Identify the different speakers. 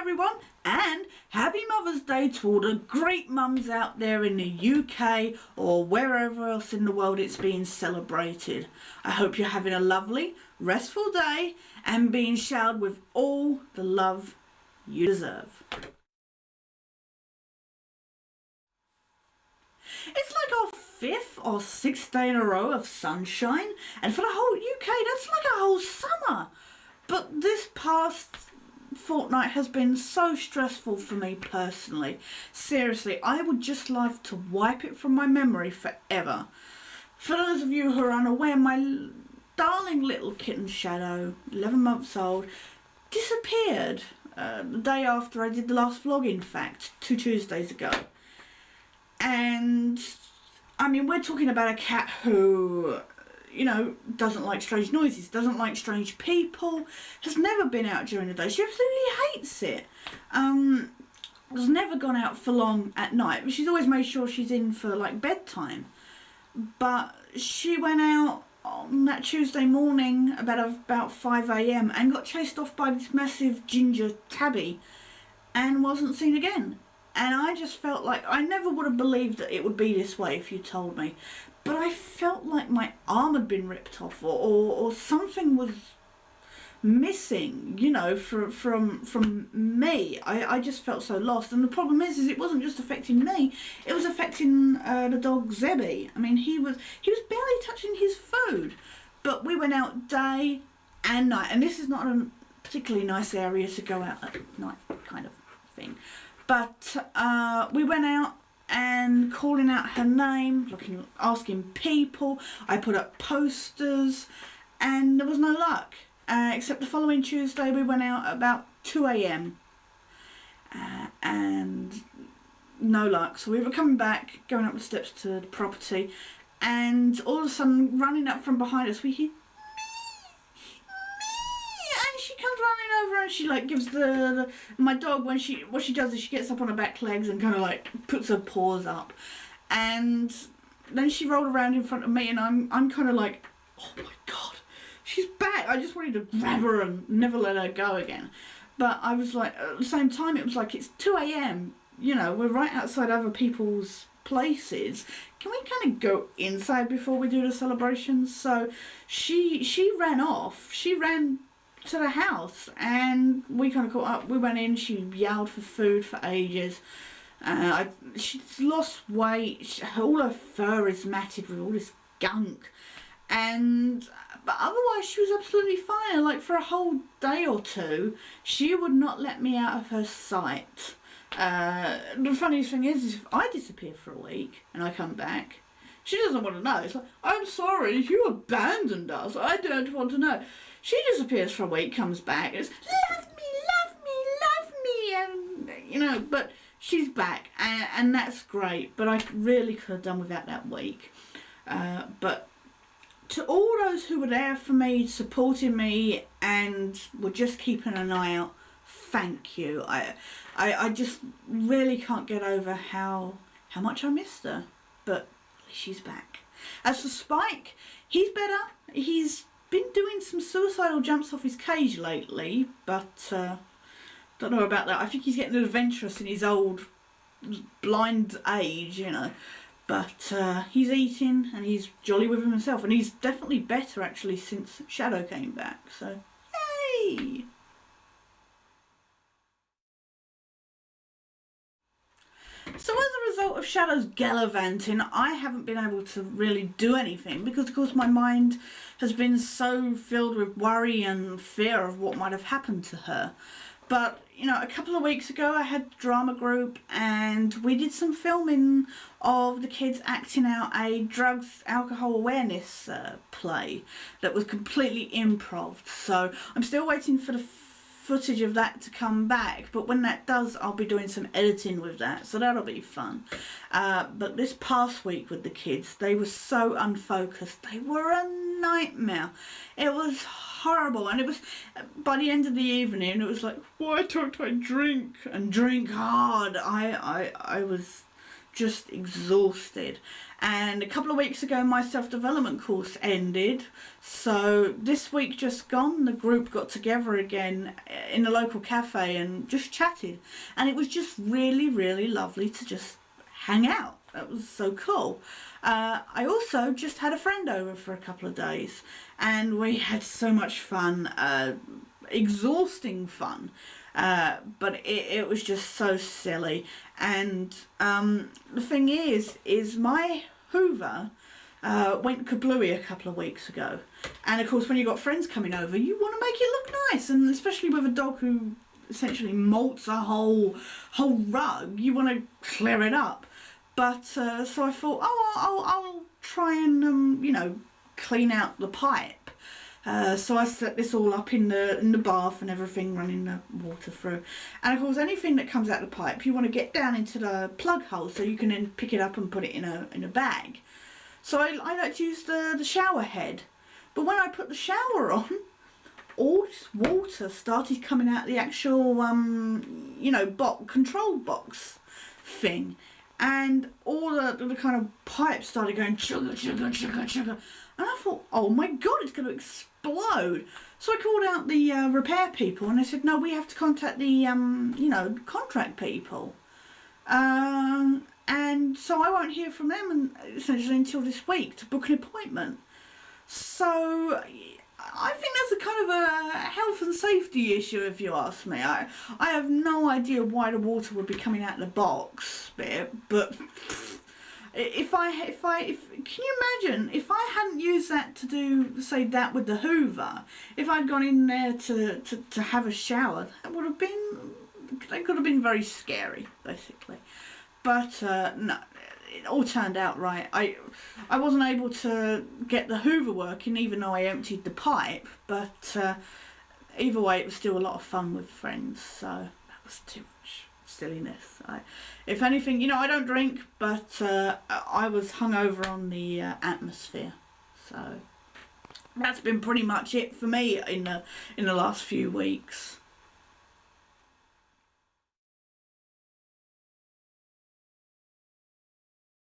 Speaker 1: everyone, and happy Mother's Day to all the great mums out there in the UK or wherever else in the world it's being celebrated. I hope you're having a lovely, restful day and being showered with all the love you deserve. It's like our 5th or 6th day in a row of sunshine, and for the whole UK that's like a whole summer. But this past fortnight has been so stressful for me personally. Seriously, I would just love to wipe it from my memory forever. For those of you who are unaware, my darling little kitten Shadow, 11 months old, disappeared the day after I did the last vlog, in fact, 2 Tuesdays ago. And I mean, we're talking about a cat who, you know, doesn't like strange noises, doesn't like strange people, has never been out during the day. She absolutely hates it. Has never gone out for long at night, but she's always made sure she's in for like bedtime. But she went out on that Tuesday morning about 5 AM and got chased off by this massive ginger tabby and wasn't seen again. And I just felt like I never would have believed that it would be this way if you told me. But I felt like my arm had been ripped off, or something was missing, you know, from me. I just felt so lost. And the problem is it wasn't just affecting me, it was affecting the dog Zebby. I mean, he was barely touching his food. But we went out day and night, and this is not a particularly nice area to go out at night kind of thing. But we went out and calling out her name, asking people. I put up posters and there was no luck. Except the following Tuesday we went out about 2 AM and no luck. So we were coming back, going up the steps to the property, and all of a sudden, running up from behind us, we hear and she like gives my dog, what she does is she gets up on her back legs and kind of like puts her paws up, and then she rolled around in front of me, and I'm kind of like, oh my god, she's back. I just wanted to grab her and never let her go again. But I was like, at the same time, it was like, it's 2 AM, you know, we're right outside other people's places. Can we kind of go inside before we do the celebrations? So she ran off. She ran to the house and we kind of caught up. We went in, she yelled for food for ages. She's lost weight, all her fur is matted with all this gunk, but otherwise she was absolutely fine. Like for a whole day or two she would not let me out of her sight. The funniest thing is if I disappear for a week and I come back, she doesn't want to know. It's like, I'm sorry, you abandoned us, I don't want to know. She disappears for a week, comes back, and it's, love me, and, you know, but she's back, and that's great, but I really could have done without that week. But to all those who were there for me, supporting me, and were just keeping an eye out, thank you. I just really can't get over how much I missed her, but she's back. As for Spike, he's better. He's been doing some suicidal jumps off his cage lately, but don't know about that. I think he's getting adventurous in his old blind age, you know. But he's eating and he's jolly with himself, and he's definitely better actually since Shadow came back. So, yay! So as a result of Shadow's gallivanting, I haven't been able to really do anything because of course my mind has been so filled with worry and fear of what might have happened to her. But, you know, a couple of weeks ago I had drama group and we did some filming of the kids acting out a drugs, alcohol awareness play that was completely improv. So I'm still waiting for the footage of that to come back, but when that does I'll be doing some editing with that, so that'll be fun. But this past week with the kids, they were so unfocused, they were a nightmare. It was horrible, and it was by the end of the evening it was like, why don't I drink and drink hard? I was just exhausted, And a couple of weeks ago my self-development course ended, so this week just gone the group got together again in a local cafe and just chatted, and it was just really, really lovely to just hang out. That was so cool. I also just had a friend over for a couple of days and we had so much fun, exhausting fun, but it was just so silly. And the thing is my Hoover went kablooey a couple of weeks ago, and of course when you've got friends coming over you want to make it look nice, and especially with a dog who essentially molts a whole rug, you want to clear it up. But so I thought, I'll try and you know, clean out the pipe. So I set this all up in the bath and everything, running the water through. And of course anything that comes out the pipe you want to get down into the plug hole so you can then pick it up and put it in a bag. So I like to use the shower head. But when I put the shower on, all this water started coming out the actual you know, control box thing. And all the kind of pipes started going chugga, chugga, chugga, chugga. And I thought, oh my God, it's going to explode. So I called out the repair people and they said, no, we have to contact the, you know, contract people. And so I won't hear from them essentially until this week to book an appointment. So I think that's a kind of a health and safety issue, if you ask me. I have no idea why the water would be coming out of the box bit, but if can you imagine if I hadn't used that to do, say, that with the Hoover, if I'd gone in there to have a shower, that could have been very scary, basically. But no, it all turned out right. I wasn't able to get the Hoover working even though I emptied the pipe, but either way it was still a lot of fun with friends, so that was too much silliness. If anything, you know, I don't drink, but I was hungover on the atmosphere, so that's been pretty much it for me in the last few weeks.